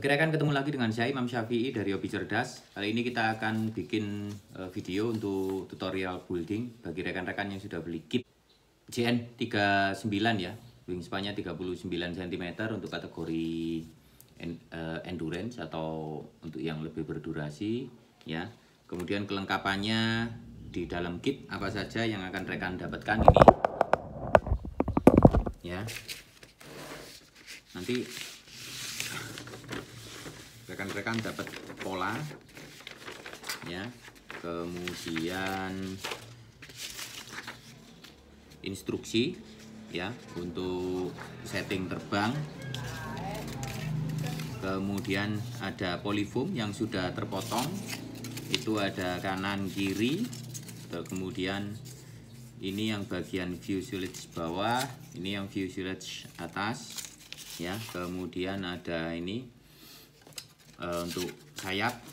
Bagi rekan, ketemu lagi dengan saya Imam Syafi'i dari Hobi Cerdas. Kali ini kita akan bikin video untuk tutorial building bagi rekan-rekan yang sudah beli kit JN39 ya. Wingspan-nya 39 cm untuk kategori endurance atau untuk yang lebih berdurasi ya. Kemudian kelengkapannya di dalam kit apa saja yang akan rekan dapatkan ini ya. Nanti rekan-rekan dapat pola ya, kemudian instruksi ya untuk setting terbang, kemudian ada polyfoam yang sudah terpotong, itu ada kanan kiri, kemudian ini yang bagian fuselage bawah, ini yang fuselage atas ya, kemudian ada ini untuk sayap,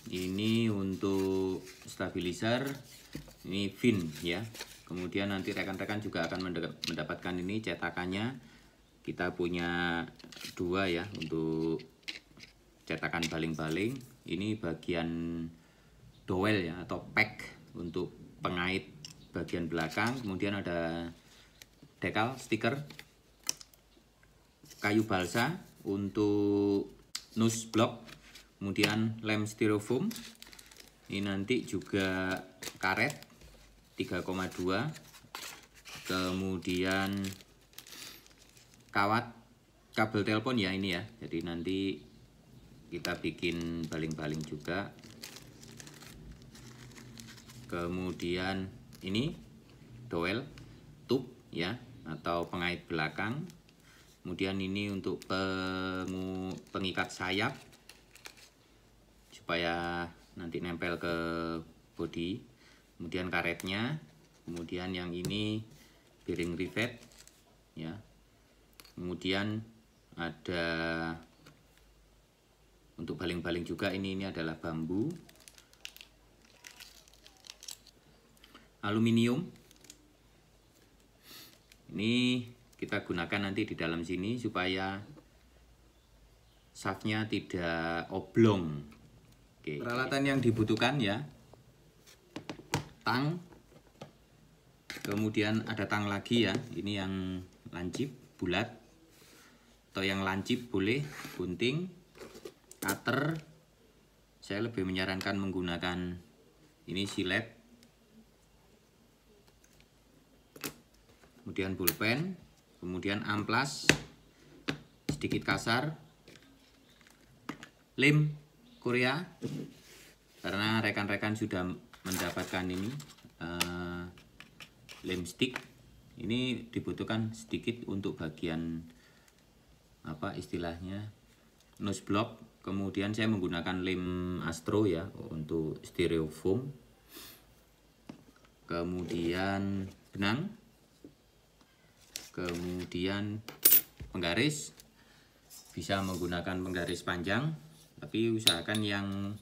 ini untuk stabilizer, ini fin ya. Kemudian nanti rekan-rekan juga akan mendapatkan ini cetakannya. Kita punya dua ya untuk cetakan baling-baling. Ini bagian dowel ya atau pack untuk pengait bagian belakang. Kemudian ada dekal stiker, kayu balsa untuk nose block, kemudian lem styrofoam. Ini nanti juga karet 3,2, kemudian kawat kabel telepon ya ini ya. Jadi nanti kita bikin baling-baling juga. Kemudian ini dowel tube ya atau pengait belakang. Kemudian ini untuk pengikat sayap supaya nanti nempel ke bodi. Kemudian karetnya, kemudian yang ini bearing rivet ya. Kemudian ada untuk baling-baling juga, ini adalah bambu, aluminium. Ini kita gunakan nanti di dalam sini supaya shaftnya tidak oblong. Oke. Peralatan yang dibutuhkan ya, tang, kemudian ada tang lagi ya, ini yang lancip bulat atau yang lancip boleh, gunting, cutter. Saya lebih menyarankan menggunakan ini silet, kemudian pulpen, kemudian amplas sedikit kasar, lem Korea karena rekan-rekan sudah mendapatkan ini lem stick. Ini dibutuhkan sedikit untuk bagian apa istilahnya nose block. Kemudian saya menggunakan lem Astro ya untuk styrofoam. Kemudian benang, kemudian penggaris, bisa menggunakan penggaris panjang tapi usahakan yang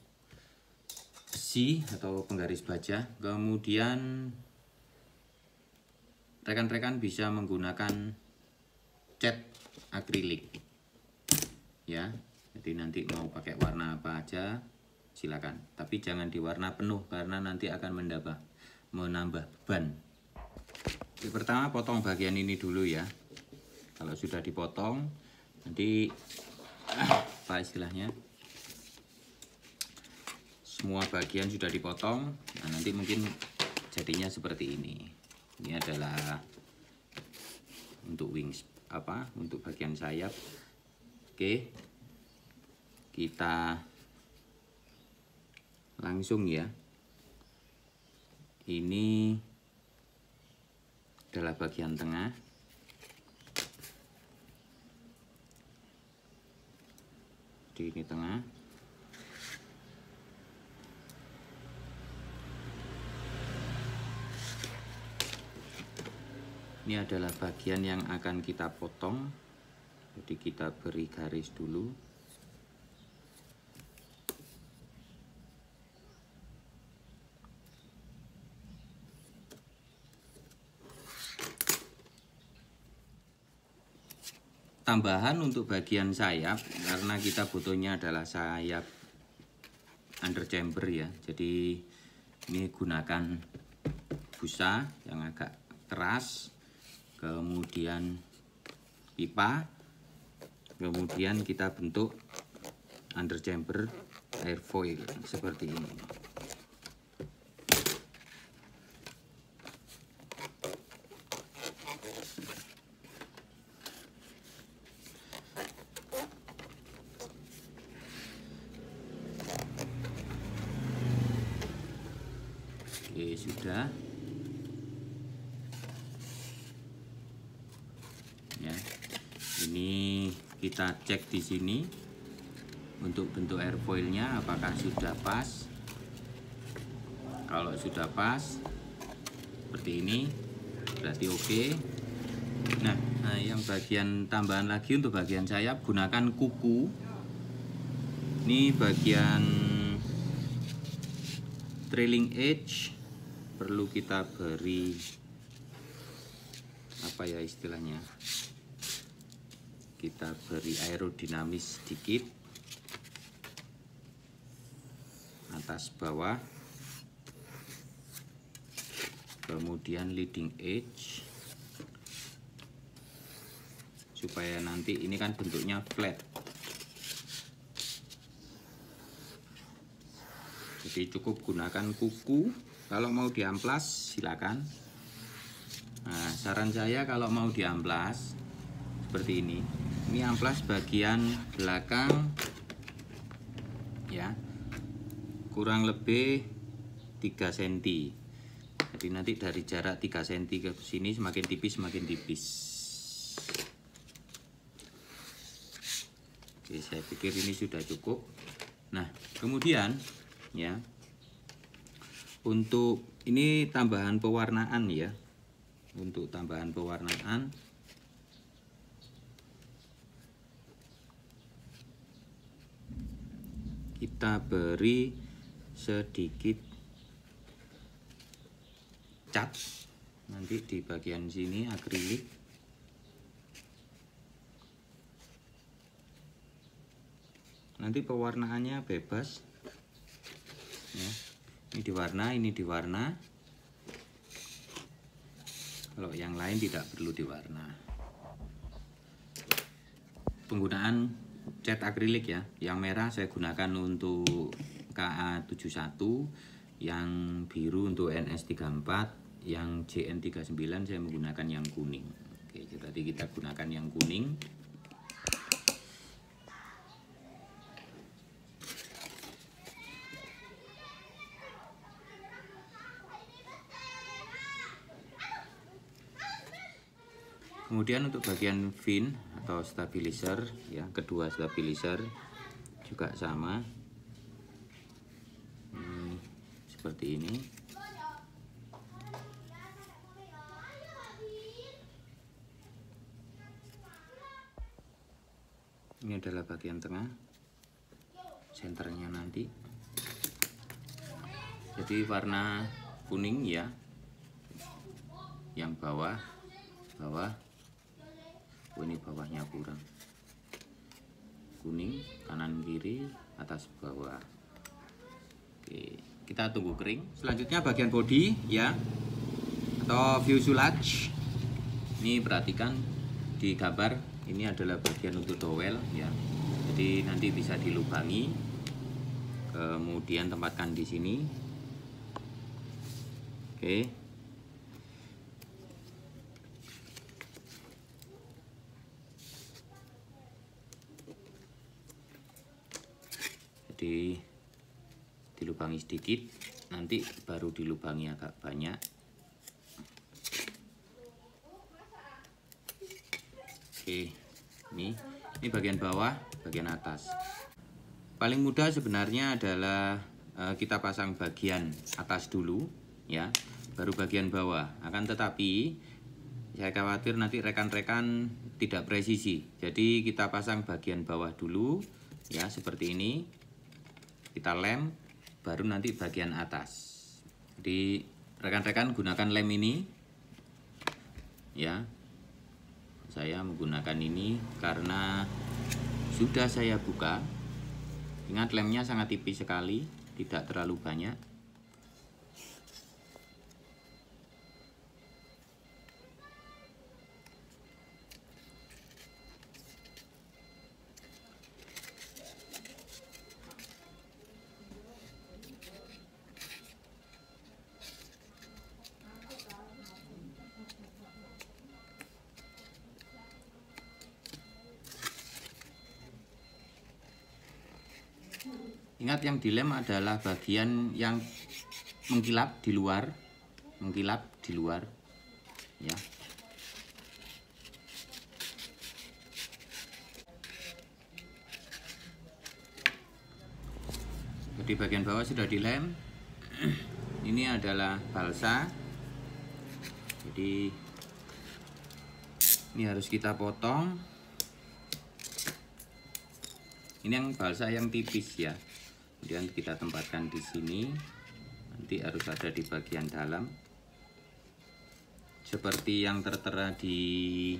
besi atau penggaris baja. Kemudian rekan-rekan bisa menggunakan cat akrilik ya. Jadi nanti mau pakai warna apa aja silakan, tapi jangan diwarna penuh karena nanti akan menambah beban. Jadi pertama potong bagian ini dulu ya. Kalau sudah dipotong nanti apa istilahnya, semua bagian sudah dipotong, nah nanti mungkin jadinya seperti ini. Ini adalah untuk wings untuk bagian sayap. Oke, kita langsung ya. Ini adalah bagian tengah. Di ini tengah. Ini adalah bagian yang akan kita potong. Jadi kita beri garis dulu. tambahan untuk bagian sayap, karena kita butuhnya adalah sayap under chamber ya. Jadi ini gunakan busa yang agak keras, kemudian pipa, kemudian kita bentuk under chamber airfoil seperti ini. Oke, sudah ya. Ini kita cek di sini untuk bentuk airfoilnya apakah sudah pas. Kalau sudah pas seperti ini berarti oke. Nah, yang bagian tambahan lagi untuk bagian sayap, gunakan kuku. Ini bagian trailing edge perlu kita beri apa ya istilahnya, kita beri aerodinamis sedikit atas bawah, kemudian leading edge supaya nanti ini kan bentuknya flat, jadi cukup gunakan kuku. Kalau mau diamplas silakan. Nah, saran saya kalau mau diamplas seperti ini amplas bagian belakang ya, kurang lebih 3 cm. Jadi nanti dari jarak 3 cm ke sini semakin tipis semakin tipis. Oke, saya pikir ini sudah cukup. Nah, kemudian ya, untuk ini tambahan pewarnaan ya. Untuk tambahan pewarnaan kita beri sedikit cat nanti di bagian sini akrilik. Nanti pewarnaannya bebas ya. Ini diwarna. Kalau yang lain tidak perlu diwarna. Penggunaan cat akrilik ya. Yang merah saya gunakan untuk KA71, yang biru untuk NS34, yang JN39 saya menggunakan yang kuning. Oke, tadi kita gunakan yang kuning. Kemudian untuk bagian fin atau stabilizer ya, kedua stabilizer juga sama seperti ini. Ini adalah bagian tengah, senternya nanti. Jadi warna kuning ya, yang bawah. Oh, ini bawahnya kurang. Kuning, kanan kiri, atas bawah. Oke, kita tunggu kering. Selanjutnya bagian bodi ya, atau fuselage. Ini perhatikan di gambar, ini adalah bagian untuk dowel ya. Jadi nanti bisa dilubangi. Kemudian tempatkan di sini. Oke. Jadi dilubangi sedikit, nanti baru dilubangi agak banyak. Oke, ini bagian bawah, bagian atas. Paling mudah sebenarnya adalah kita pasang bagian atas dulu ya, baru bagian bawah. Akan tetapi saya khawatir nanti rekan-rekan tidak presisi, jadi kita pasang bagian bawah dulu ya, seperti ini. Kita lem, baru nanti bagian atas. Jadi rekan-rekan gunakan lem ini ya, Saya menggunakan ini karena sudah saya buka. Ingat, lemnya sangat tipis sekali, tidak terlalu banyak. Ingat, yang dilem adalah bagian yang mengkilap di luar, ya. Jadi bagian bawah sudah dilem. Ini adalah balsa. Jadi ini harus kita potong. Ini yang balsa yang tipis ya. Kemudian kita tempatkan di sini. Nanti harus ada di bagian dalam. Seperti yang tertera di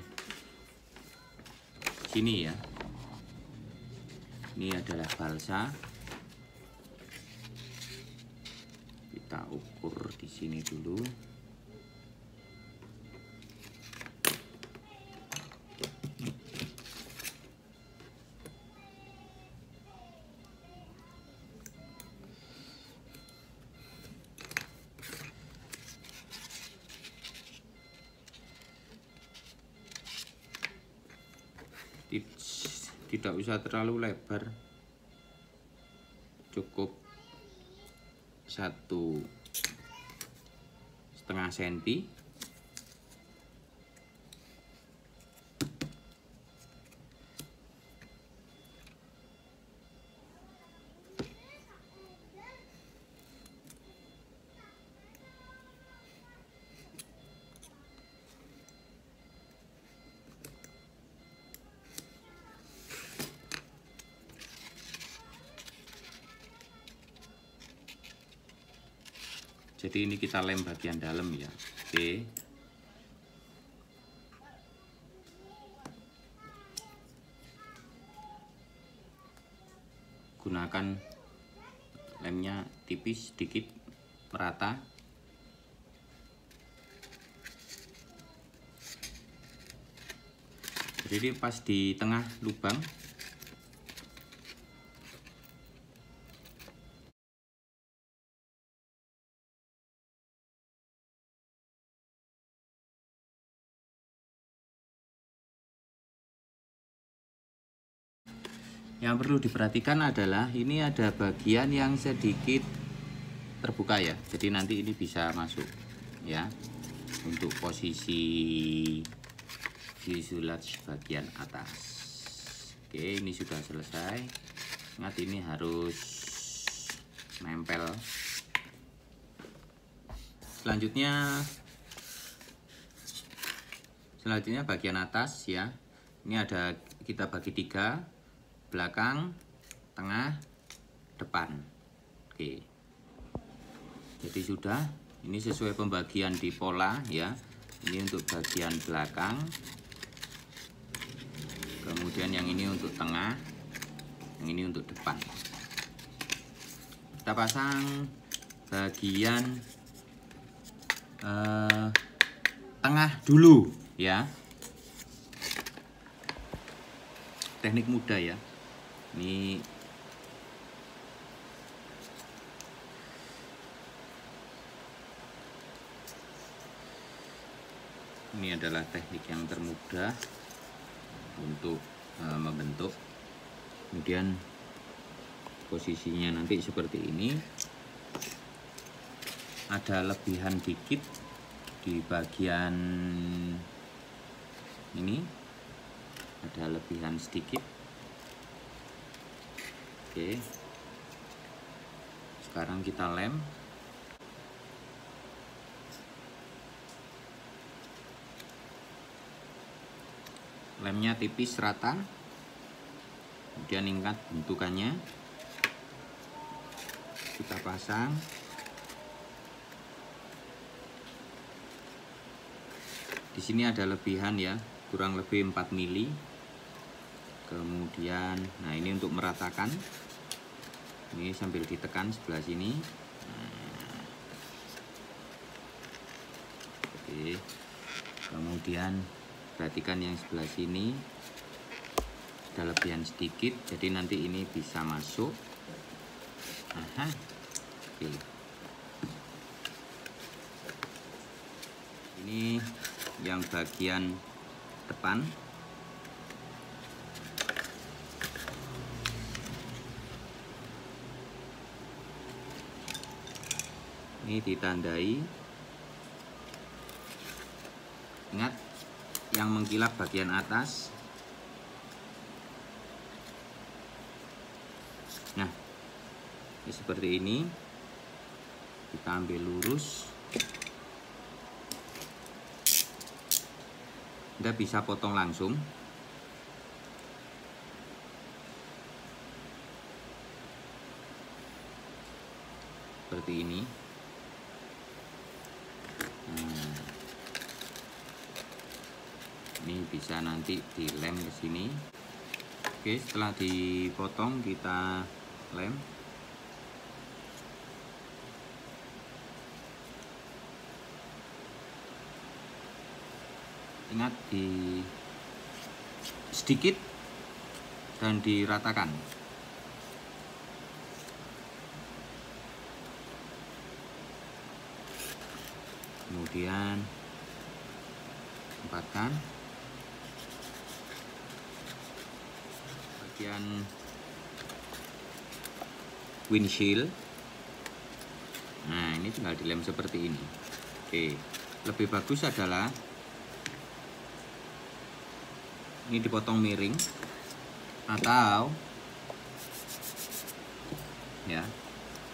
sini ya. Ini adalah balsa. Kita ukur di sini dulu. Tidak usah terlalu lebar, cukup 1,5 cm. Jadi ini kita lem bagian dalam ya. Oke. Gunakan lemnya tipis sedikit, merata. Jadi pas di tengah lubang. Yang perlu diperhatikan adalah ini ada bagian yang sedikit terbuka ya. Jadi nanti ini bisa masuk ya untuk posisi fuselage bagian atas. Oke, ini sudah selesai. Ingat, ini harus nempel. Selanjutnya bagian atas ya. Ini ada, kita bagi 3. Belakang, tengah, depan. Oke. Jadi sudah, ini sesuai pembagian di pola ya. Ini untuk bagian belakang. Kemudian yang ini untuk tengah, yang ini untuk depan. Kita pasang bagian tengah dulu ya. Teknik mudah ya. Ini adalah teknik yang termudah untuk membentuk. Kemudian posisinya nanti seperti ini. Ada lebihan dikit di bagian ini. Ada lebihan sedikit. Oke. Sekarang kita lem. Lemnya tipis rata. Kemudian ingat bentukannya. Kita pasang. Di sini ada lebihan ya. kurang lebih 4 mili. Kemudian nah ini untuk meratakan, ini sambil ditekan sebelah sini. Nah, oke. Kemudian perhatikan yang sebelah sini ada lebihan sedikit, jadi nanti ini bisa masuk. Aha. Oke. Ini yang bagian depan. Ini ditandai. Ingat, yang mengkilap bagian atas. Nah, ini seperti ini. Kita ambil lurus. Anda bisa potong langsung. Seperti ini. Nah, ini bisa nanti dilem ke sini. Oke, setelah dipotong kita lem. Ingat, di sedikit dan diratakan. Kemudian tempatkan bagian windshield. Nah, ini tinggal dilem seperti ini. Oke, lebih bagus adalah ini dipotong miring atau ya,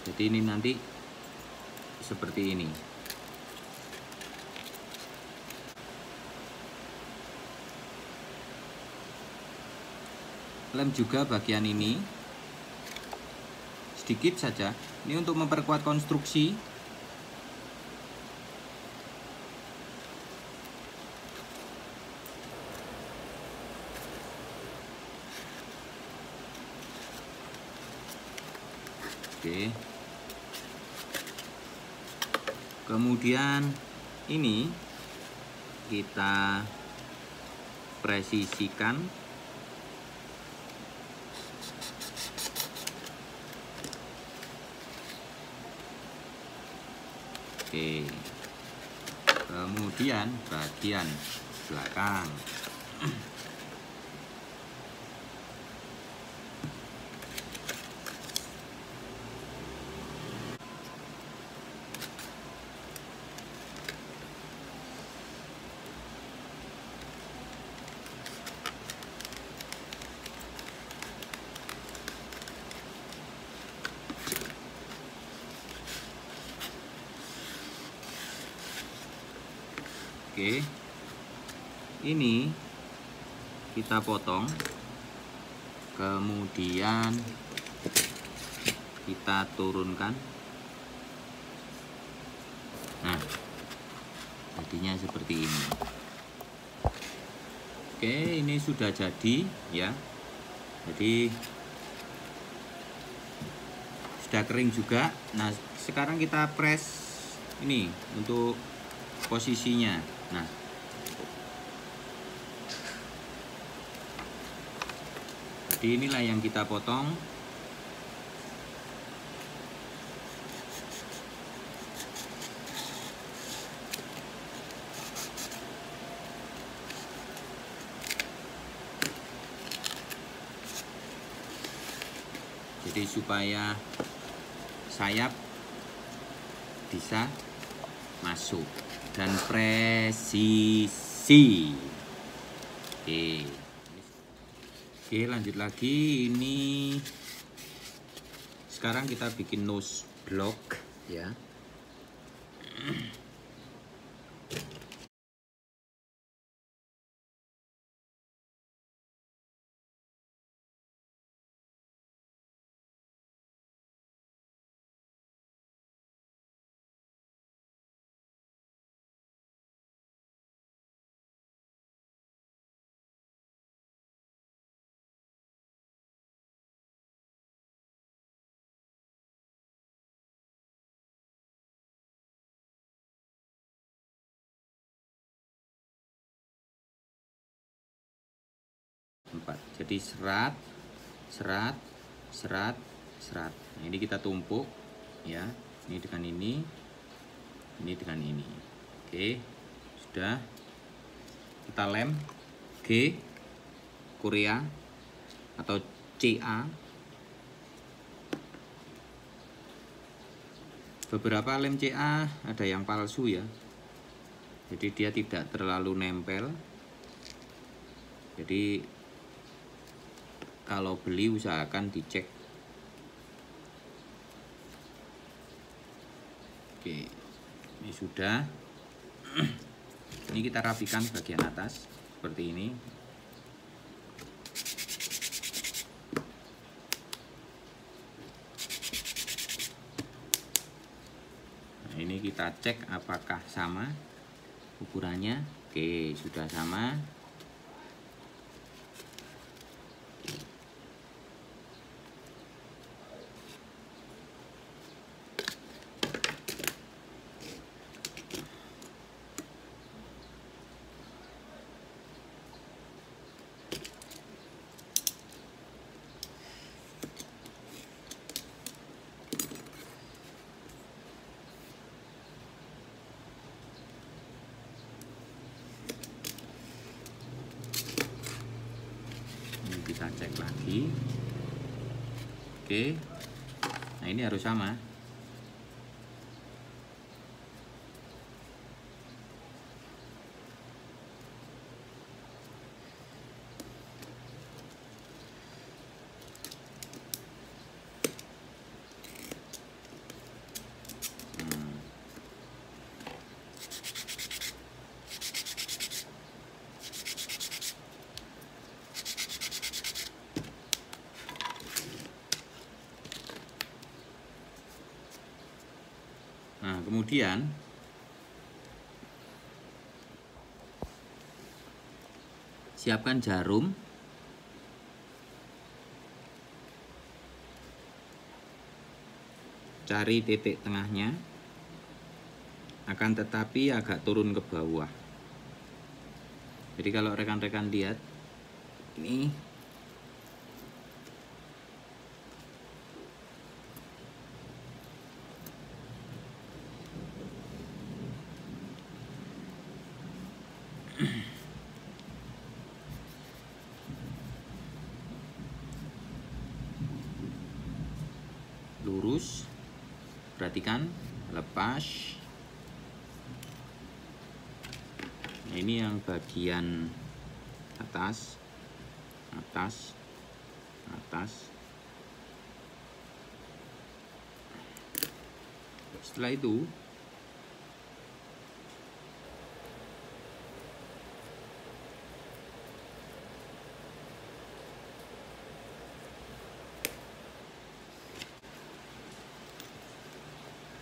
jadi ini nanti seperti ini. Lem juga bagian ini sedikit saja, ini untuk memperkuat konstruksi. Oke. Kemudian ini kita presisikan. Oke. Kemudian bagian belakang. Oke, ini kita potong, kemudian kita turunkan. Nah, jadinya seperti ini. Oke, ini sudah jadi ya. Jadi sudah kering juga. Nah, sekarang kita press ini untuk posisinya. Nah, jadi inilah yang kita potong. Jadi supaya sayap bisa masuk dan presisi. Oke. Oke, lanjut lagi. Ini sekarang kita bikin nose block ya. 4. Jadi serat, serat, serat, serat. Nah, ini kita tumpuk ya. Ini dengan ini dengan ini. Oke, sudah. Kita lem G Korea atau CA. Beberapa lem CA ada yang palsu ya. Jadi dia tidak terlalu nempel. Jadi kalau beli usahakan dicek. Oke, ini sudah. Ini kita rapikan bagian atas seperti ini. Nah, ini kita cek apakah sama ukurannya. Oke, sudah sama. Kita cek lagi. Oke, nah ini harus sama. Nah, kemudian siapkan jarum. Cari titik tengahnya. Akan tetapi agak turun ke bawah. Jadi kalau rekan-rekan lihat ini lurus, perhatikan, lepas. Nah, ini yang bagian atas, atas, atas. Setelah itu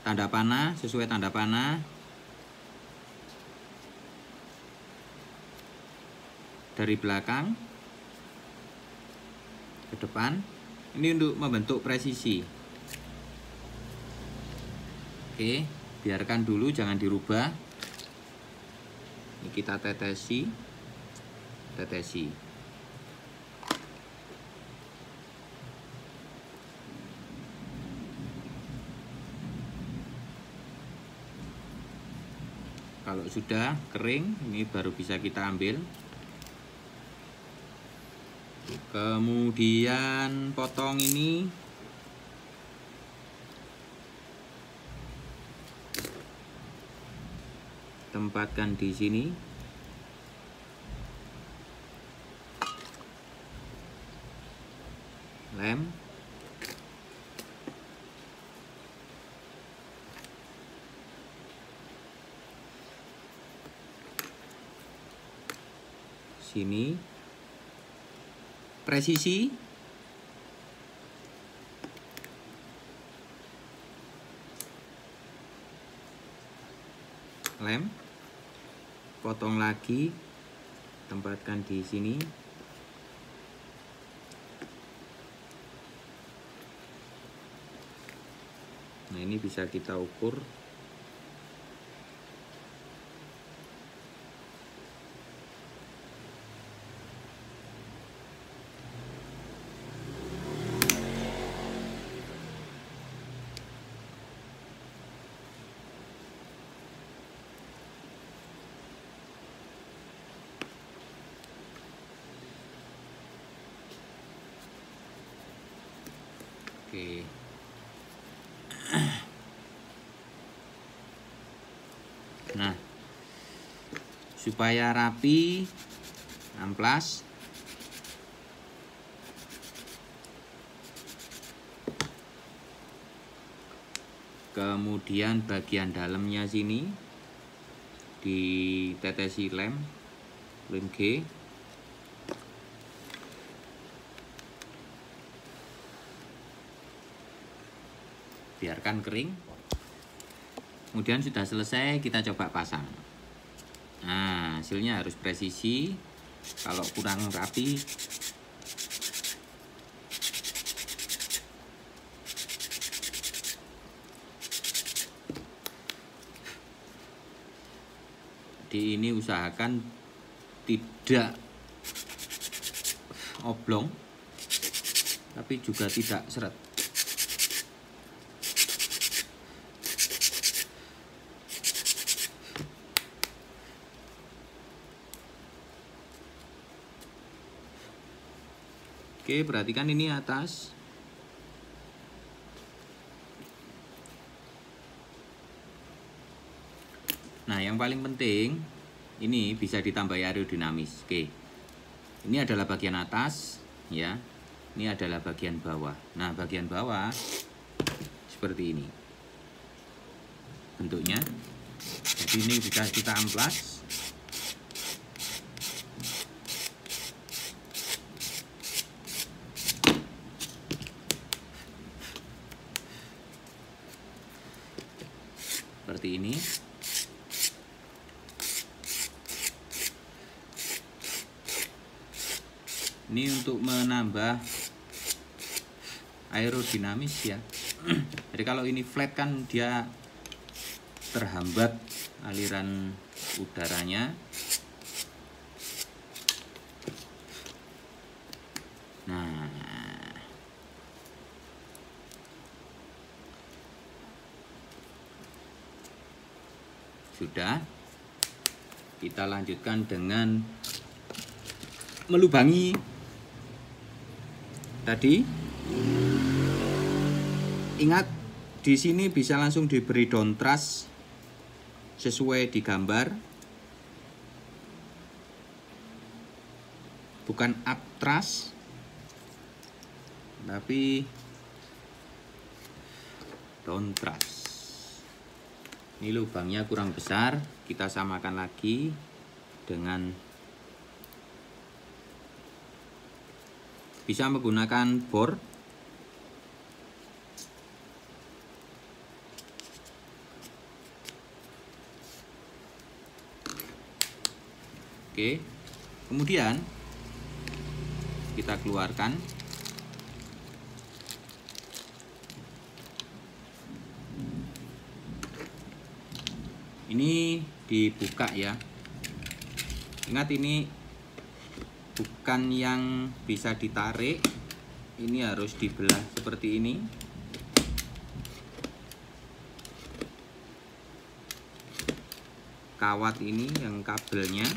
tanda panah, sesuai tanda panah. Dari belakang ke depan. Ini untuk membentuk presisi. Oke, biarkan dulu, jangan dirubah. Ini kita tetesi. Tetesi. Kalau sudah kering, ini baru bisa kita ambil. Kemudian potong ini. Tempatkan di sini. Lem. Sini. Presisi. Lem. Potong lagi. Tempatkan di sini. Nah, ini bisa kita ukur. Oke. Nah, supaya rapi, amplas. Kemudian bagian dalamnya sini ditetesi lem G. Biarkan kering. Kemudian sudah selesai, kita coba pasang. Nah, hasilnya harus presisi. Kalau kurang rapi, di ini usahakan tidak oblong, tapi juga tidak seret. Oke, perhatikan ini atas. Nah, yang paling penting ini bisa ditambah aerodinamis. Oke. Ini adalah bagian atas, ya. Ini adalah bagian bawah. Nah, bagian bawah seperti ini bentuknya. Jadi ini bisa kita amplas. Seperti ini. Ini untuk menambah aerodinamis ya. Jadi kalau ini flat kan dia terhambat aliran udaranya. Nah, sudah. Kita lanjutkan dengan melubangi tadi. Ingat, di sini bisa langsung diberi downtrust sesuai di gambar, bukan uptrust, tapi downtrust. Ini lubangnya kurang besar, kita samakan lagi dengan bisa menggunakan bor. Oke, kemudian kita keluarkan. Ini dibuka ya. Ingat, ini bukan yang bisa ditarik. Ini harus dibelah seperti ini. Kawat ini yang kabelnya.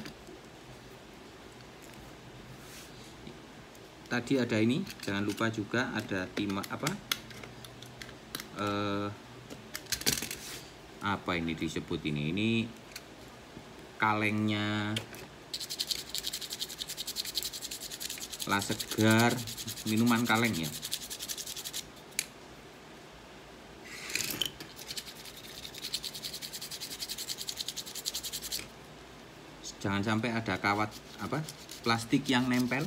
Tadi ada ini, jangan lupa juga ada timah apa ini disebut ini kalengnya Lasegar, minuman kaleng ya. Jangan sampai ada kawat plastik yang nempel.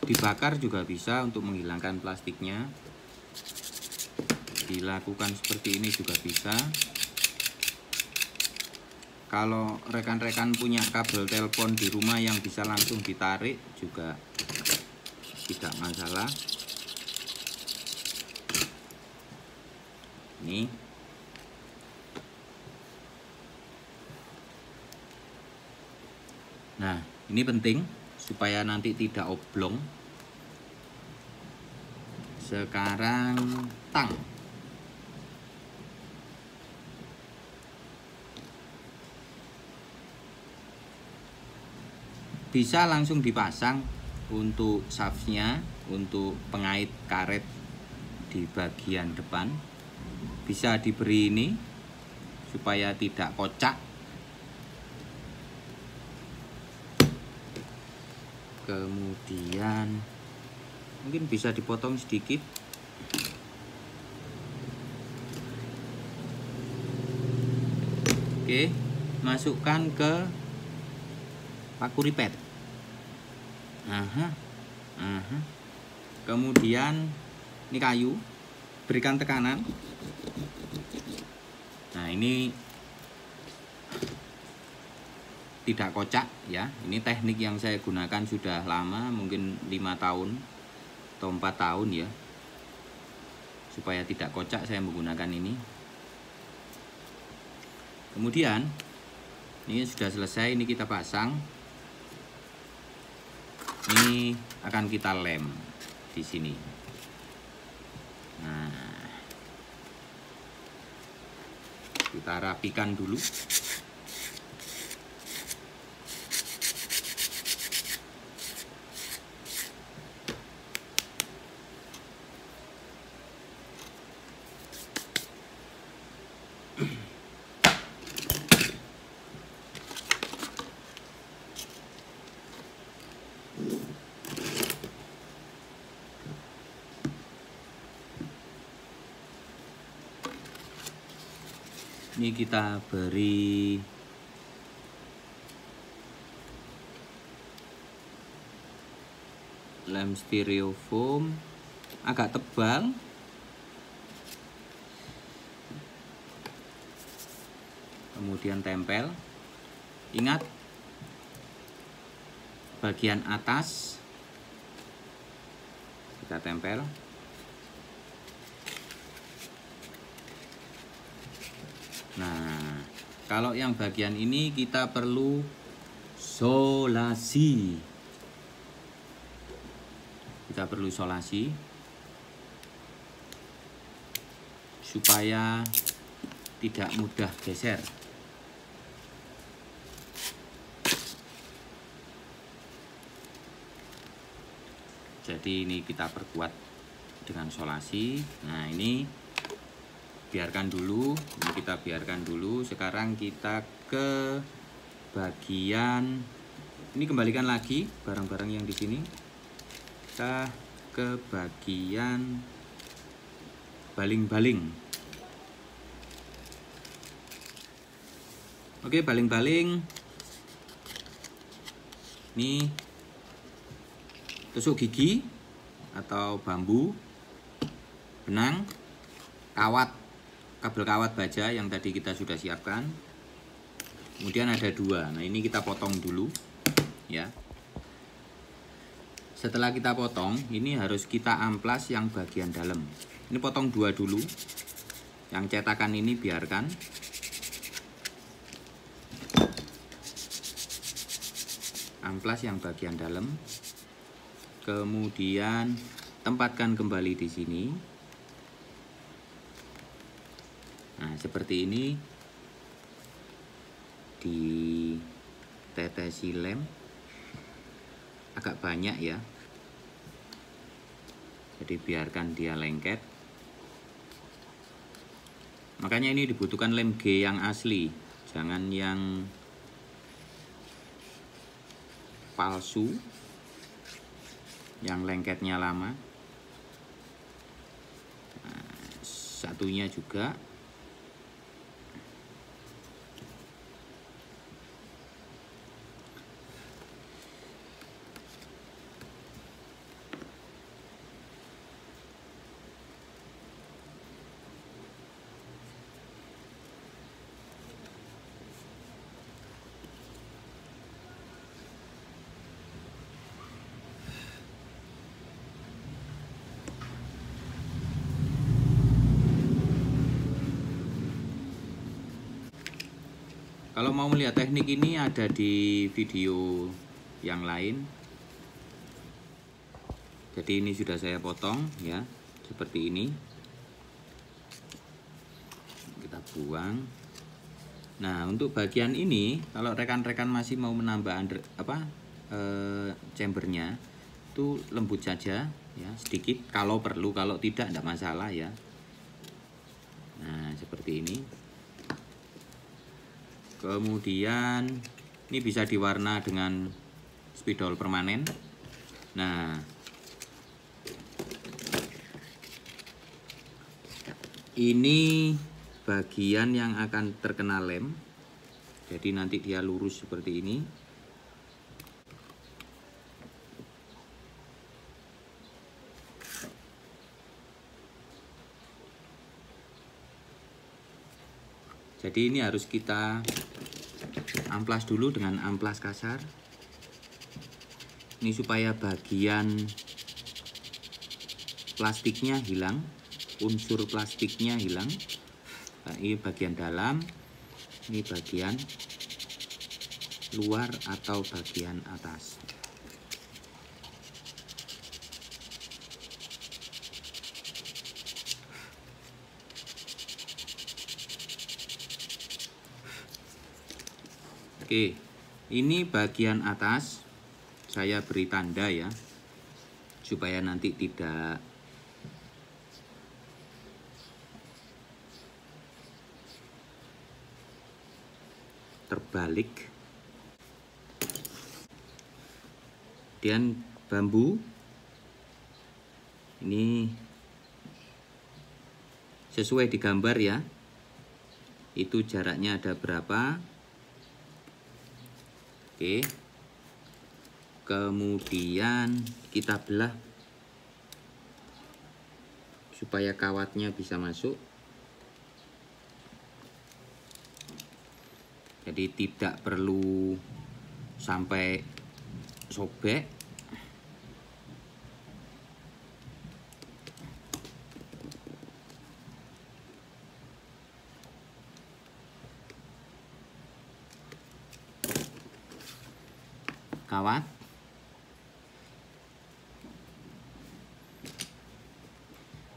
Dibakar juga bisa untuk menghilangkan plastiknya. Dilakukan seperti ini juga bisa. Kalau rekan-rekan punya kabel telepon di rumah yang bisa langsung ditarik juga tidak masalah. Ini. Nah, ini penting supaya nanti tidak oblong. Sekarang tang. Bisa langsung dipasang, untuk shaftnya, untuk pengait karet di bagian depan bisa diberi ini supaya tidak kocak. Kemudian mungkin bisa dipotong sedikit. Oke, masukkan ke paku ripet. Kemudian ini kayu, berikan tekanan. Nah, ini tidak kocak ya. Ini teknik yang saya gunakan sudah lama, mungkin 5 tahun atau 4 tahun ya. Supaya tidak kocak saya menggunakan ini. Kemudian ini sudah selesai, ini kita pasang. Ini akan kita lem di sini. Nah, kita rapikan dulu. Ini kita beri lem styrofoam agak tebal. Kemudian tempel. Ingat, bagian atas kita tempel. Nah, kalau yang bagian ini kita perlu solasi. Kita perlu solasi supaya tidak mudah geser. Jadi ini kita perkuat dengan solasi. Nah, ini biarkan dulu, ini kita biarkan dulu. Sekarang kita ke bagian ini, kembalikan lagi barang-barang yang di sini. Kita ke bagian baling-baling. Oke, baling-baling. Ini tusuk gigi atau bambu, benang, kawat, kabel kawat baja yang tadi kita sudah siapkan. Kemudian ada 2. Nah, ini kita potong dulu ya. Setelah kita potong, ini harus kita amplas yang bagian dalam. Ini potong 2 dulu. Yang cetakan ini biarkan. Amplas yang bagian dalam. Kemudian tempatkan kembali di sini. Nah, seperti ini. Ditetesi lem agak banyak ya, jadi biarkan dia lengket. Makanya ini dibutuhkan lem G yang asli, jangan yang palsu yang lengketnya lama. Nah, satunya juga. Kalau mau melihat teknik ini ada di video yang lain. Jadi ini sudah saya potong ya, seperti ini. Kita buang. Nah, untuk bagian ini, kalau rekan-rekan masih mau menambah chambernya, itu lembut saja ya, sedikit kalau perlu, kalau tidak masalah ya. Nah, seperti ini. Kemudian ini bisa diwarna dengan spidol permanen. Nah, ini bagian yang akan terkena lem. Jadi nanti dia lurus seperti ini. Jadi ini harus kita amplas dulu dengan amplas kasar. Ini supaya bagian plastiknya hilang, unsur plastiknya hilang. Nah, ini bagian dalam, ini bagian luar atau bagian atas. Oke, ini bagian atas saya beri tanda ya, supaya nanti tidak terbalik. Kemudian bambu ini sesuai di gambar ya, itu jaraknya ada berapa. Oke, kemudian kita belah supaya kawatnya bisa masuk. Jadi tidak perlu sampai sobek. Kawat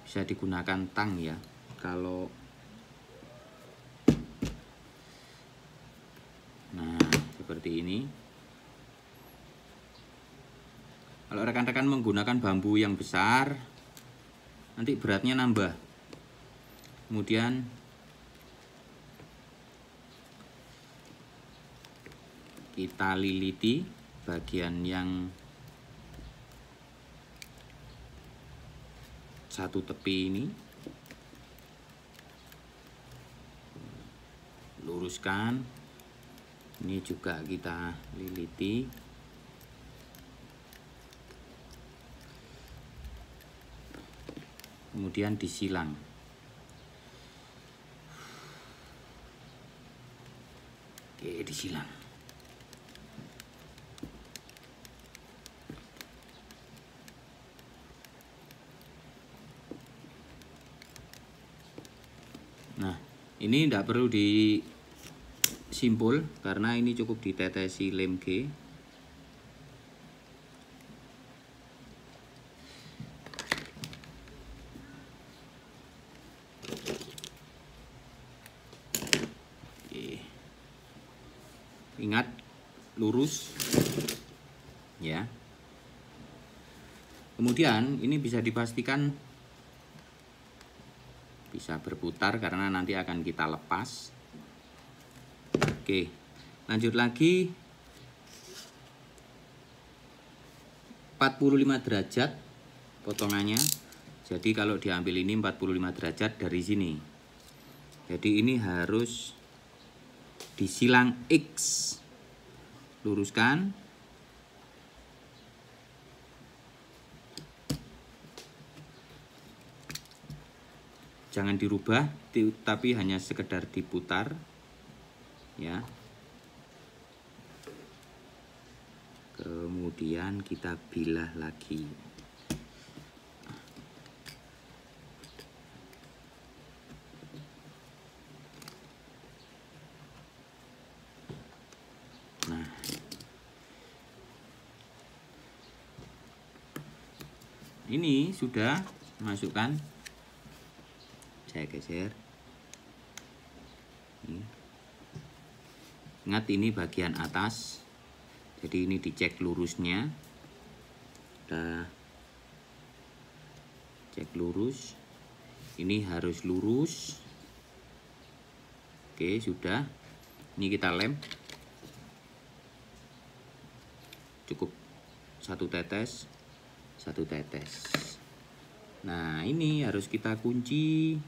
bisa digunakan tang ya, kalau nah seperti ini. Kalau rekan-rekan menggunakan bambu yang besar, nanti beratnya nambah. Kemudian kita liliti bagian yang satu tepi ini, luruskan. Ini juga kita liliti. Kemudian disilang. Oke, disilang. Nah, ini tidak perlu disimpul karena ini cukup ditetesi lem G. Oke. Ingat lurus ya. Kemudian ini bisa dipastikan bisa berputar karena nanti akan kita lepas. Oke, lanjut lagi. 45 derajat potongannya. Jadi kalau diambil ini 45 derajat dari sini. Jadi ini harus disilang X. Luruskan. Jangan dirubah, tapi hanya sekedar diputar ya. Kemudian kita bilah lagi. Nah, ini sudah masukkan. Saya geser. Ingat ini bagian atas. Jadi ini dicek lurusnya. Kita cek lurus, ini harus lurus. Oke, sudah. Ini kita lem, cukup 1 tetes, 1 tetes. Nah, ini harus kita kunci,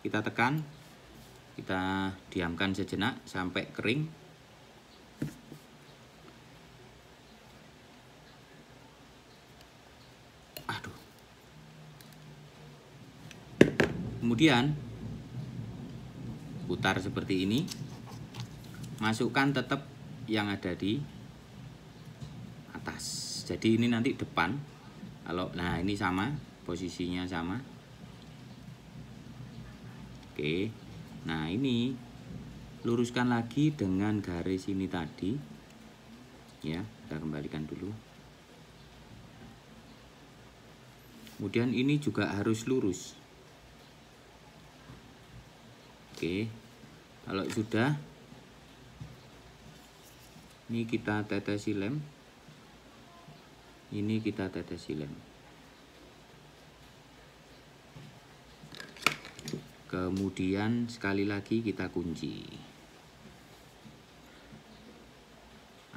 kita tekan, kita diamkan sejenak sampai kering. Aduh. Kemudian putar seperti ini, masukkan tetap yang ada di atas. Jadi ini nanti depan. Nah ini sama, posisinya sama. Oke. Nah ini luruskan lagi dengan garis ini tadi. Ya, kita kembalikan dulu. Kemudian ini juga harus lurus. Oke. Kalau sudah, ini kita tetesi lem. Ini kita tetesi lem. Kemudian sekali lagi kita kunci.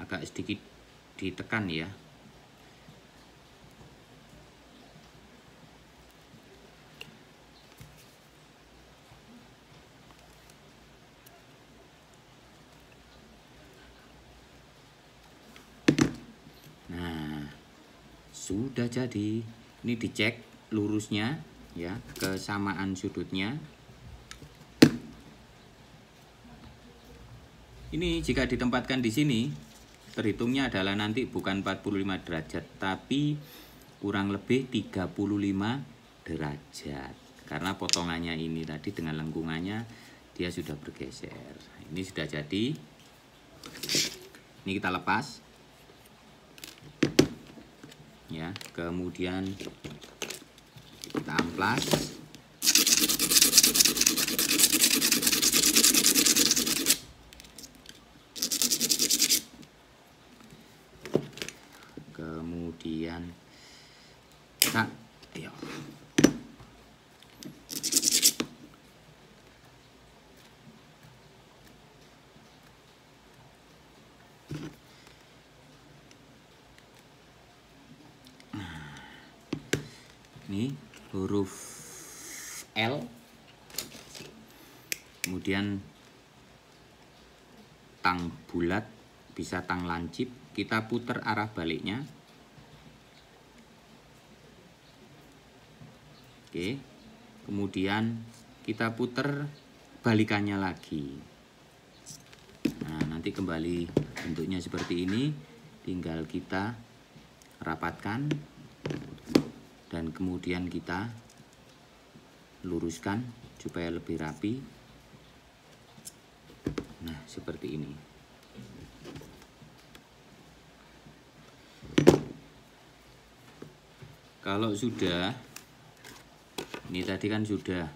Agak sedikit ditekan ya. Nah, sudah jadi. Ini dicek lurusnya ya, kesamaan sudutnya. Ini jika ditempatkan di sini, terhitungnya adalah nanti bukan 45 derajat, tapi kurang lebih 35 derajat. Karena potongannya ini tadi dengan lengkungannya, dia sudah bergeser. Ini sudah jadi. Ini kita lepas. Ya, kemudian kita amplas. Kemudian kita ini huruf L, kemudian tang bulat, bisa tang lancip, kita putar arah baliknya. Oke, kemudian kita putar balikannya lagi. Nah, nanti kembali bentuknya seperti ini, tinggal kita rapatkan dan kemudian kita luruskan supaya lebih rapi. Nah, seperti ini. Kalau sudah, ini tadi kan sudah,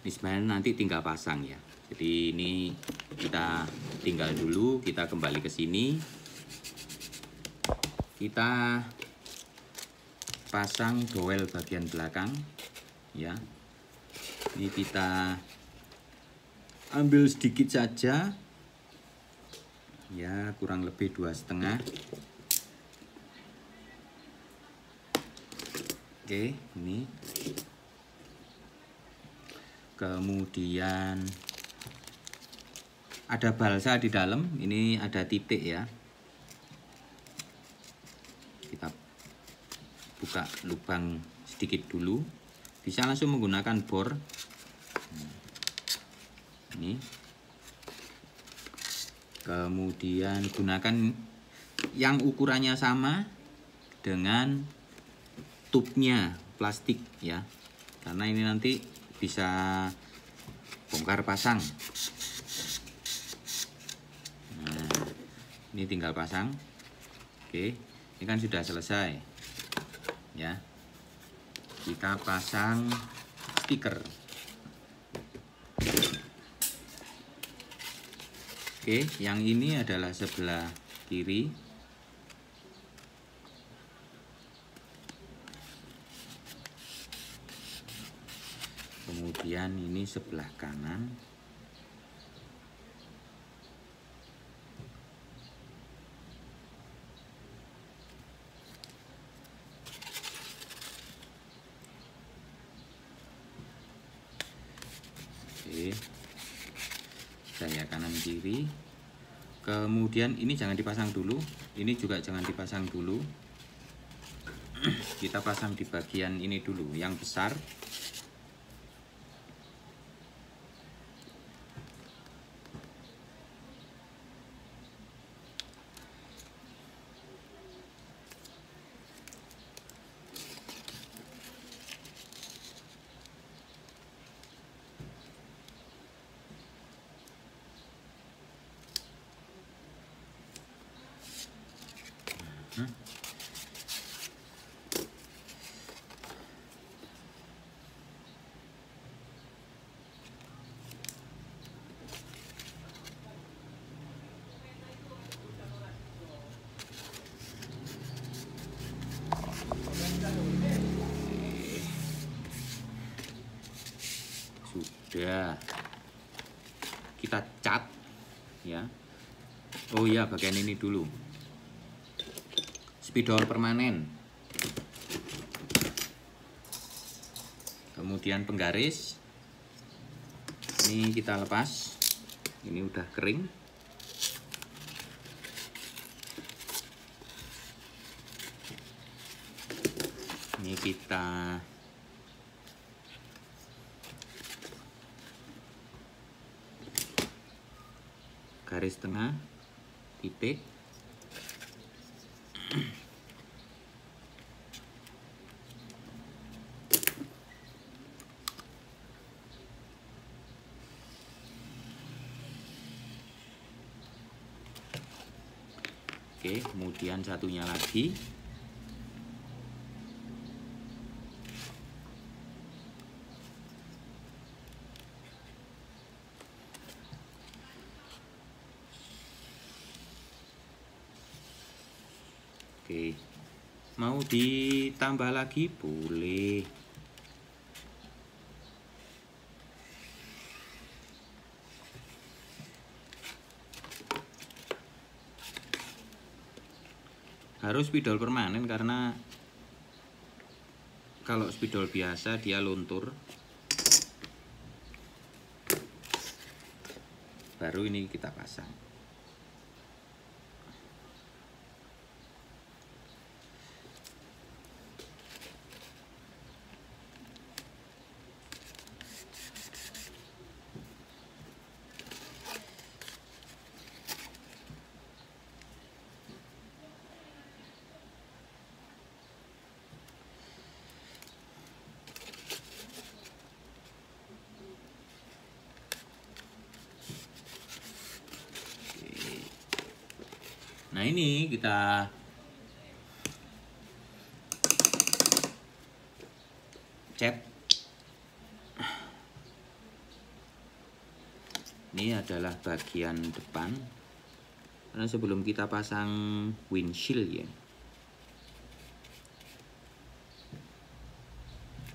ini sebenarnya nanti tinggal pasang ya. Jadi ini kita tinggal dulu, kita kembali ke sini, kita pasang dowel bagian belakang ya. Ini kita ambil sedikit saja ya, kurang lebih 2,5. Oke, ini kemudian ada balsa di dalam, ini ada titik ya. Kita buka lubang sedikit dulu, bisa langsung menggunakan bor. Ini kemudian gunakan yang ukurannya sama dengan tubnya plastik ya, karena ini nanti bisa bongkar pasang. Nah, ini tinggal pasang. Oke, ini kan sudah selesai ya. Kita pasang stiker. Oke, yang ini adalah sebelah kiri. Kemudian ini sebelah kanan. Oke, saya kanan kiri. Kemudian ini jangan dipasang dulu, ini juga jangan dipasang dulu. Kita pasang di bagian ini dulu, yang besar. Sudah kita cat ya. Oh iya, bagian ini dulu, spidol permanen, kemudian penggaris ini kita lepas. Ini udah kering. Ini kita garis tengah, titik. Oke, kemudian satunya lagi. Oke, mau ditambah lagi boleh. Harus spidol permanen karena kalau spidol biasa dia luntur. Baru ini kita pasang. Nah, ini kita cat. Ini adalah bagian depan. Karena sebelum kita pasang windshield ya.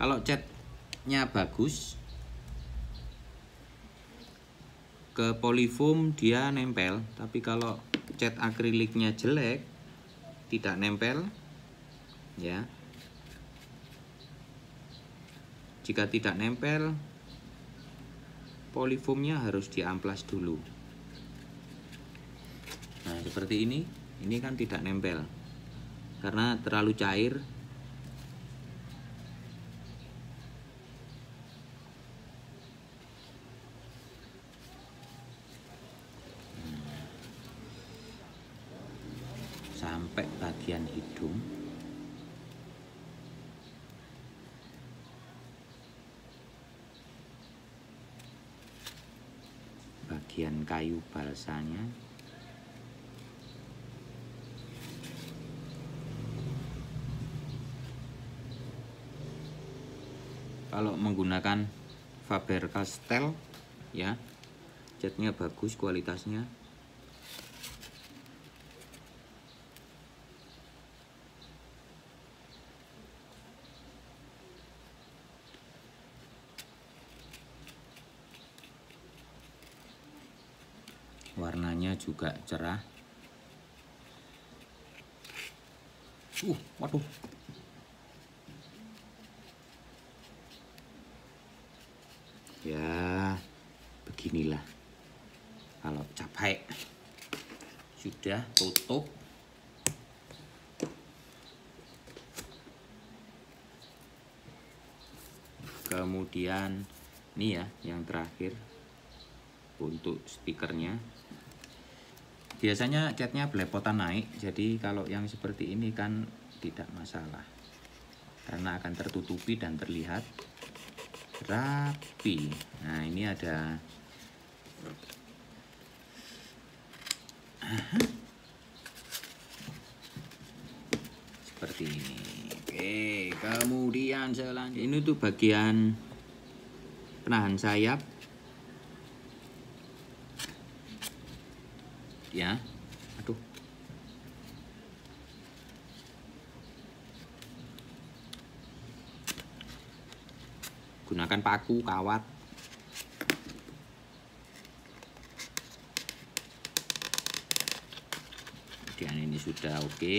Kalau catnya bagus, ke polyfoam dia nempel, tapi kalau cat akriliknya jelek, tidak nempel ya. Jika tidak nempel, polyfoamnya harus diamplas dulu. Nah, seperti ini kan tidak nempel karena terlalu cair. Sampai bagian hidung. Bagian kayu balsanya. Kalau menggunakan Faber-Castell ya, catnya bagus kualitasnya. warnanya juga cerah. Waduh. Ya, beginilah kalau capai. Sudah tutup. Kemudian ini ya yang terakhir untuk speakernya. Biasanya catnya belepotan naik, jadi kalau yang seperti ini kan tidak masalah karena akan tertutupi dan terlihat rapi. Nah, ini ada seperti ini. Oke, kemudian selanjutnya ini tuh bagian penahan sayap ya. Aduh, gunakan paku kawat. Kemudian ini sudah oke,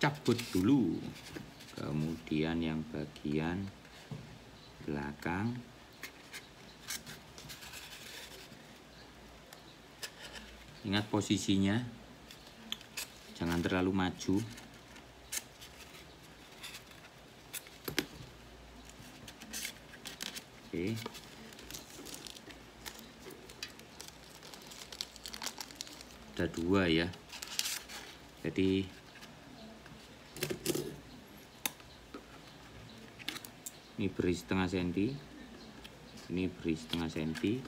cabut dulu. Kemudian yang bagian belakang ingat posisinya, jangan terlalu maju. Oke. Ada dua ya. Jadi ini beri setengah senti, ini beri setengah senti,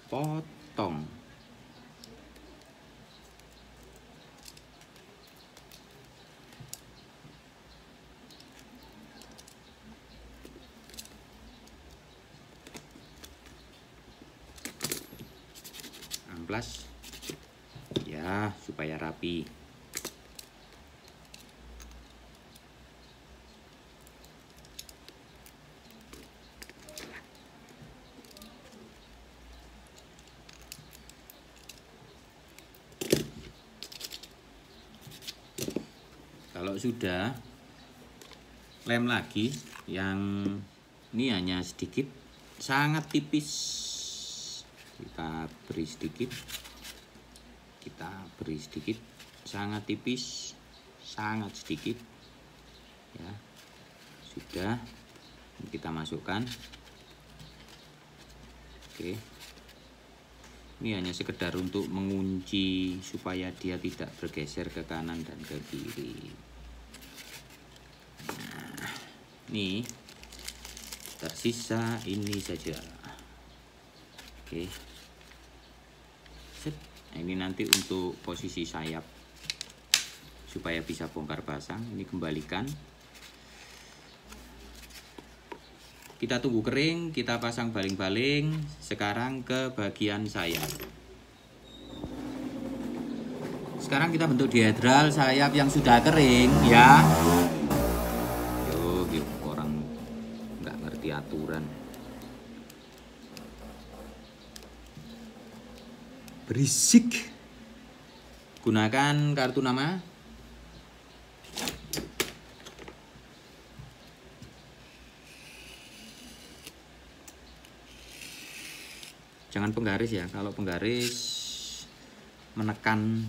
potong. Amplas ya supaya rapi. Kalau sudah, lem lagi. Yang ini hanya sedikit, sangat tipis. Kita beri sedikit, sangat tipis, sangat sedikit ya. Sudah, kita masukkan. Oke, ini hanya sekedar untuk mengunci supaya dia tidak bergeser ke kanan dan ke kiri. Nah, ini tersisa ini saja. Oke. Nah, ini nanti untuk posisi sayap supaya bisa bongkar pasang. Ini kembalikan, kita tunggu kering, kita pasang baling-baling. Sekarang ke bagian sayap. Sekarang kita bentuk dihedral sayap yang sudah kering ya. Yo, orang nggak ngerti aturan. Berisik. Gunakan kartu nama. Jangan penggaris ya, kalau penggaris menekan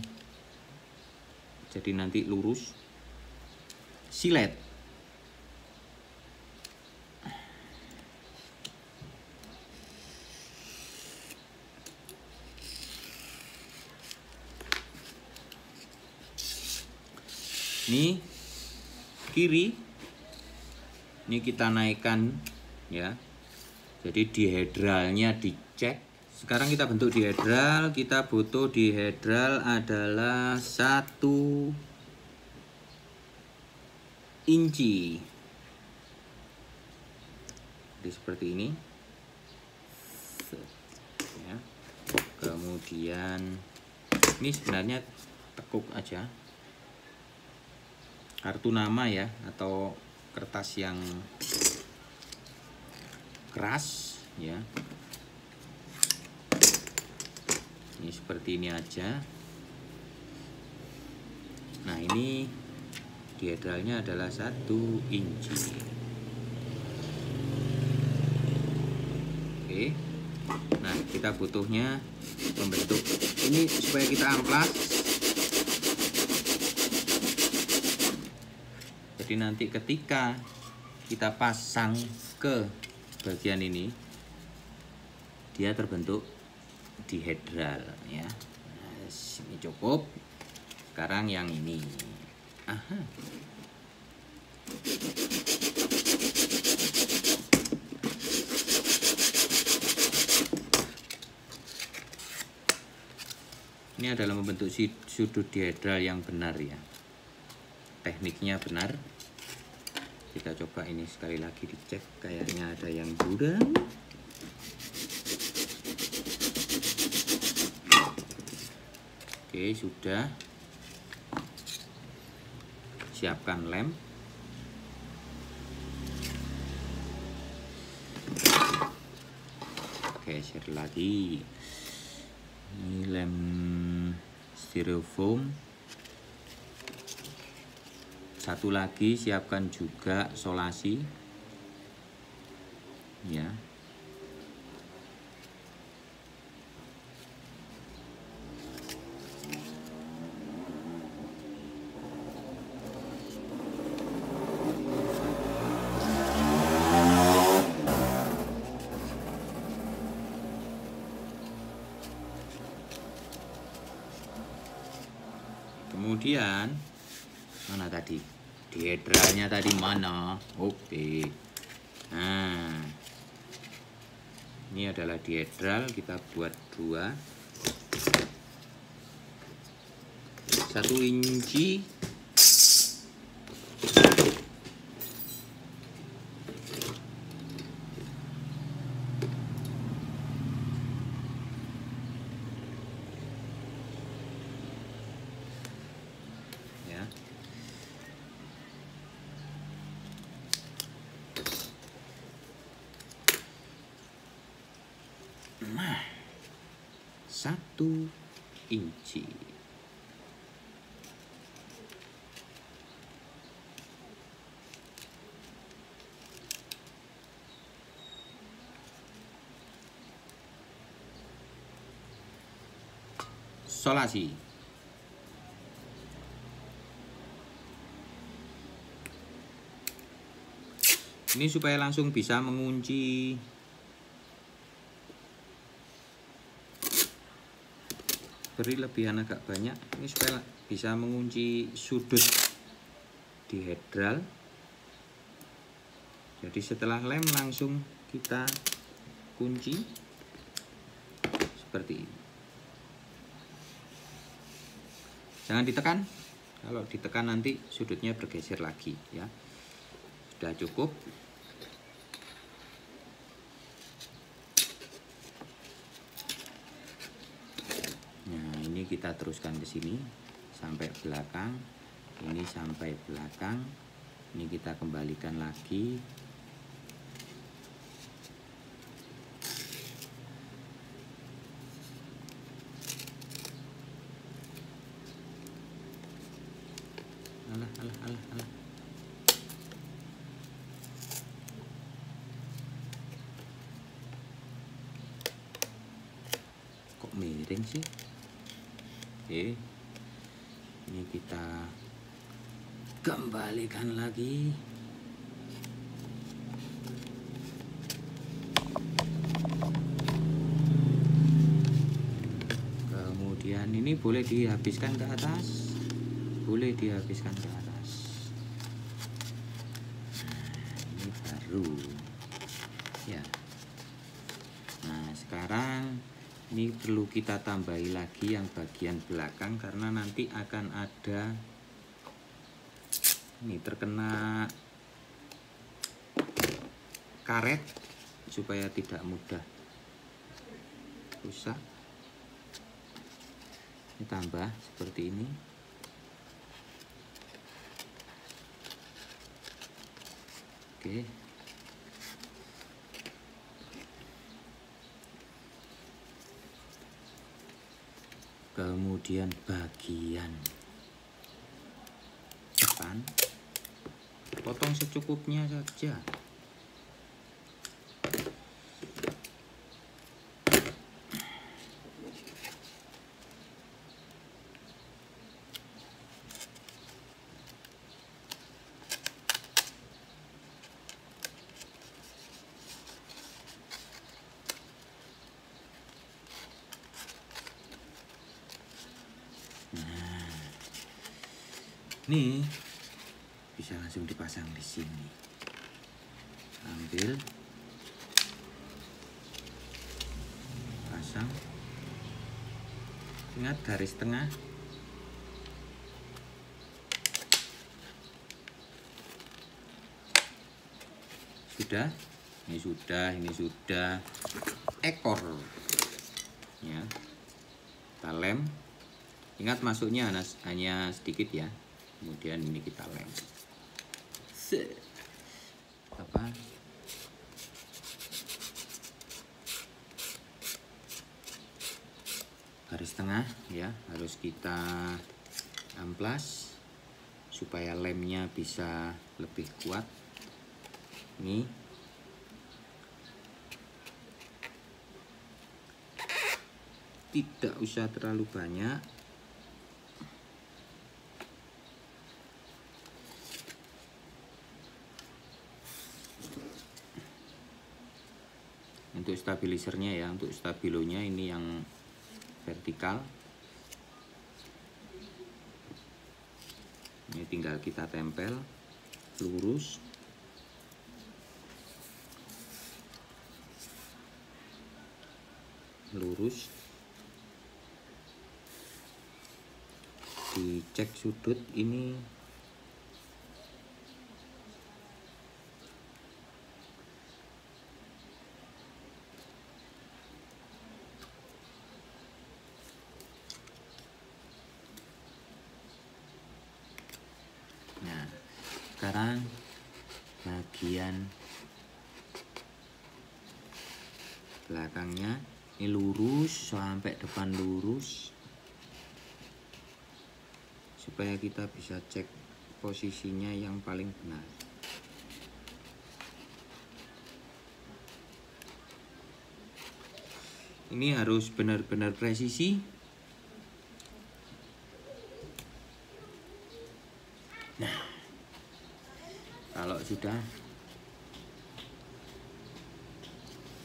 jadi nanti lurus. Silet. Ini kiri, ini kita naikkan ya. Jadi dihedralnya dicek. Sekarang kita bentuk dihedral. Kita butuh dihedral adalah 1 inci. Jadi seperti ini. Ya. Kemudian ini sebenarnya tekuk aja. Kartu nama ya, atau kertas yang keras ya. Ini seperti ini aja. Nah, ini diedralnya adalah 1 inci. Oke. Nah, kita butuhnya membentuk ini supaya kita amplas. Jadi nanti ketika kita pasang ke bagian ini, dia terbentuk dihedral ya. Nah, ini cukup. Sekarang yang ini. Aha. Ini adalah membentuk sudut dihedral yang benar ya. Tekniknya benar. Kita coba ini sekali lagi dicek, kayaknya ada yang kurang. Oke, sudah. Siapkan lem. Geser lagi. Ini lem styrofoam. Satu lagi siapkan juga solasi ya. Kemudian mana tadi? Diedralnya tadi mana? Oke. Nah, ini adalah diedral, kita buat 2. 1 inci. Ya. Nah, 1 inci. Solasi. Ini supaya langsung bisa mengunci. Beri lebihan agak banyak. Ini supaya bisa mengunci sudut dihedral. Jadi setelah lem langsung kita kunci seperti ini. Jangan ditekan. Kalau ditekan nanti sudutnya bergeser lagi ya. Sudah cukup. Nah, ini kita teruskan ke sini sampai belakang. Ini sampai belakang. Ini kita kembalikan lagi. Alah. Kok miring sih? Oke. Ini kita kembalikan lagi. Kemudian ini boleh dihabiskan ke atas. Boleh dihabiskan ke atas. Ini baru ya. Nah, sekarang ini perlu kita tambahi lagi yang bagian belakang karena nanti akan ada ini terkena karet supaya tidak mudah rusak. Ini tambah seperti ini. Oke. kemudian bagian depan potong secukupnya saja. Ini bisa langsung dipasang di sini. Ambil, pasang. Ingat garis tengah. Sudah, ini sudah. Ekor, ya. Kita lem. Ingat masuknya hanya sedikit ya. Kemudian ini kita lem. Apa? Garis tengah ya, harus kita amplas supaya lemnya bisa lebih kuat. Ini tidak usah terlalu banyak. Untuk stabilisernya ya, untuk stabilonya ini yang vertikal. Ini tinggal kita tempel lurus. Lurus. Dicek sudut ini. Nah, sekarang bagian belakangnya ini lurus sampai depan lurus, supaya kita bisa cek posisinya yang paling benar. Ini harus benar-benar presisi. Nah, kalau sudah,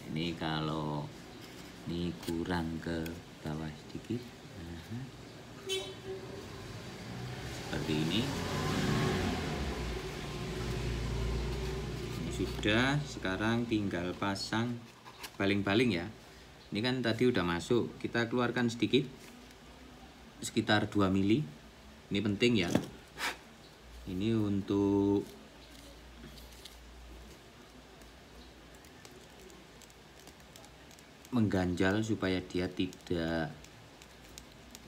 ini kalau ini kurang ke bawah sedikit, seperti ini. Ini sudah, sekarang tinggal pasang baling-baling ya. Ini kan tadi udah masuk, kita keluarkan sedikit, sekitar 2 mili. Ini penting ya. Ini untuk mengganjal supaya dia tidak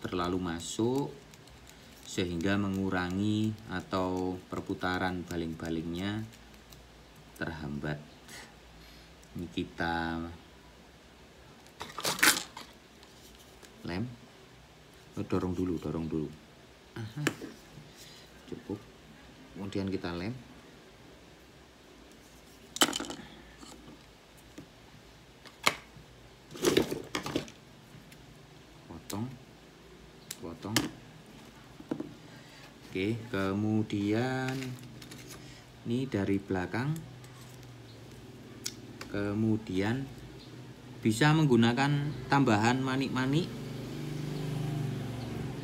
terlalu masuk, sehingga mengurangi atau perputaran baling-balingnya terhambat. Ini kita lem. Dorong dulu. Aha. Cukup. Kemudian kita lem. Potong. Oke, kemudian ini dari belakang. Kemudian bisa menggunakan tambahan manik-manik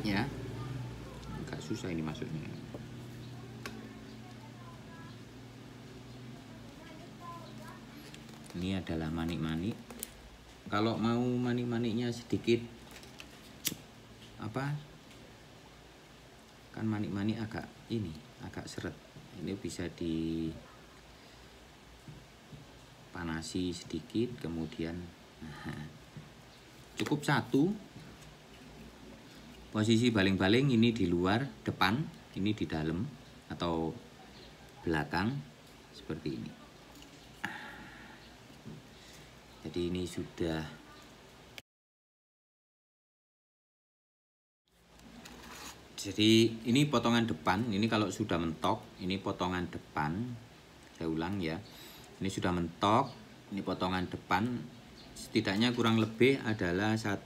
ya. Agak susah ini masuknya. Ini adalah manik-manik. Kalau mau manik-maniknya sedikit apa? Kan manik-manik agak seret. Ini bisa dipanasi sedikit, kemudian cukup 1. Posisi baling-baling ini di luar, depan, ini di dalam atau belakang, seperti ini. Jadi ini sudah Jadi ini potongan depan, ini kalau sudah mentok, ini potongan depan. Saya ulang ya. Ini sudah mentok, ini potongan depan. Setidaknya kurang lebih adalah 1,5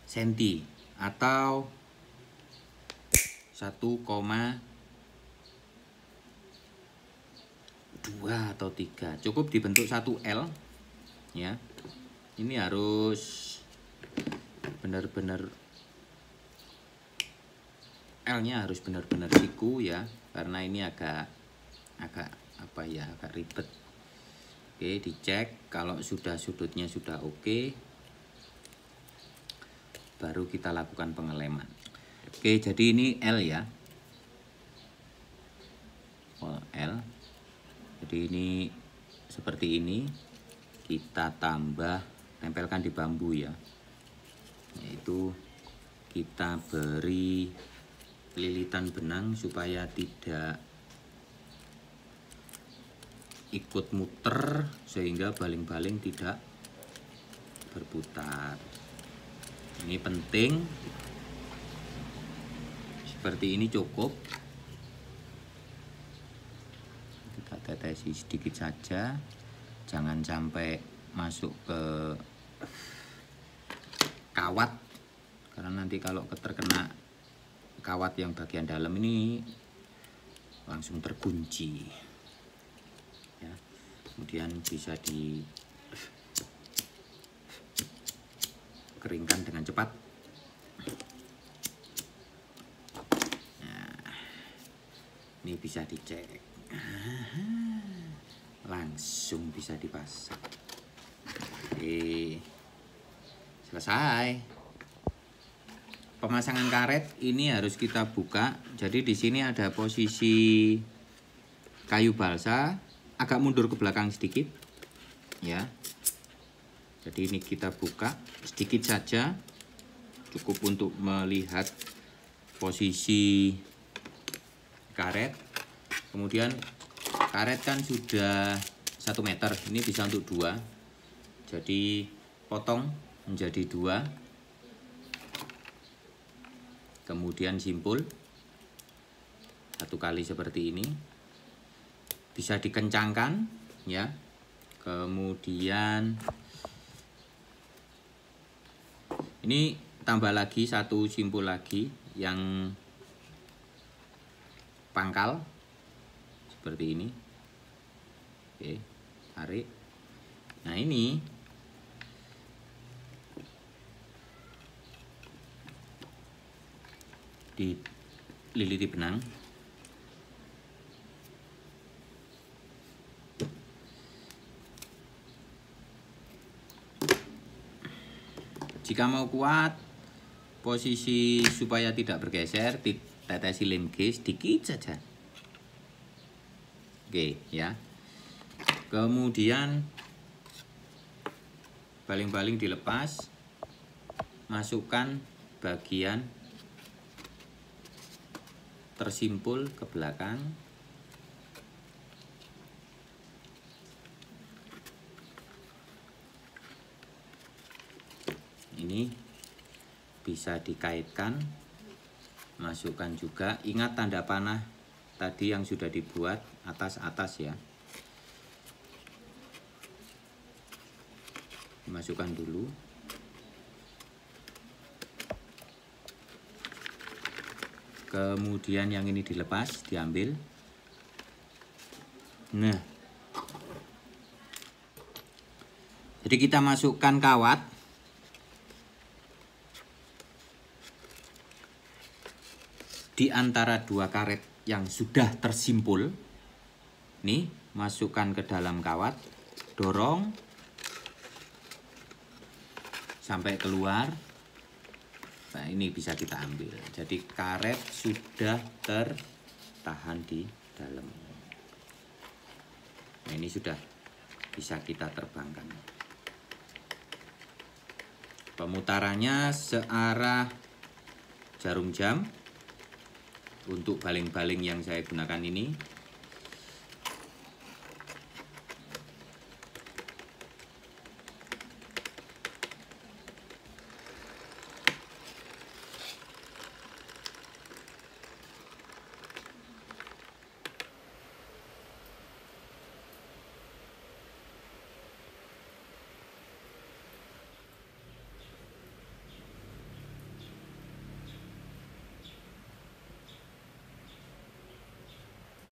cm atau 1,2 atau 3. Cukup dibentuk 1 L ya. Ini harus benar-benar L-nya harus benar-benar siku ya, karena ini agak apa ya, agak ribet. Oke, dicek kalau sudah sudutnya sudah oke, baru kita lakukan pengeleman. Oke, jadi ini L ya. L. Jadi ini seperti ini. Kita tambah, tempelkan di bambu ya. Yaitu kita beri lilitan benang supaya tidak ikut muter, sehingga baling-baling tidak berputar. Ini penting. Seperti ini cukup. Kita tetesi sedikit saja, jangan sampai masuk ke kawat, karena nanti kalau terkena kawat yang bagian dalam ini langsung terkunci ya. Kemudian bisa dikeringkan dengan cepat. Nah, ini bisa dicek, langsung bisa dipasang. Oke, selesai. Pemasangan karet ini harus kita buka. Jadi di sini ada posisi kayu balsa, agak mundur ke belakang sedikit ya. Jadi ini kita buka sedikit saja, cukup untuk melihat posisi karet. Kemudian karet kan sudah 1 meter, ini bisa untuk 2. Jadi potong menjadi 2. Kemudian simpul 1 kali seperti ini, bisa dikencangkan ya. Kemudian ini tambah lagi 1 simpul lagi yang pangkal seperti ini. Oke, tarik. Nah, ini dililiti benang. Jika mau kuat posisi supaya tidak bergeser, tetesi lem G sedikit saja. Oke ya. Kemudian baling-baling dilepas, masukkan bagian tersimpul ke belakang. Ini bisa dikaitkan, masukkan juga. Ingat tanda panah tadi yang sudah dibuat atas-atas ya. Masukkan dulu. Kemudian yang ini dilepas, diambil. Nah, jadi kita masukkan kawat. Di antara 2 karet yang sudah tersimpul. Nih, masukkan ke dalam kawat. Dorong sampai keluar. Nah, ini bisa kita ambil. Jadi karet sudah tertahan di dalam. Nah, ini sudah bisa kita terbangkan. Pemutarannya searah jarum jam. Untuk baling-baling yang saya gunakan ini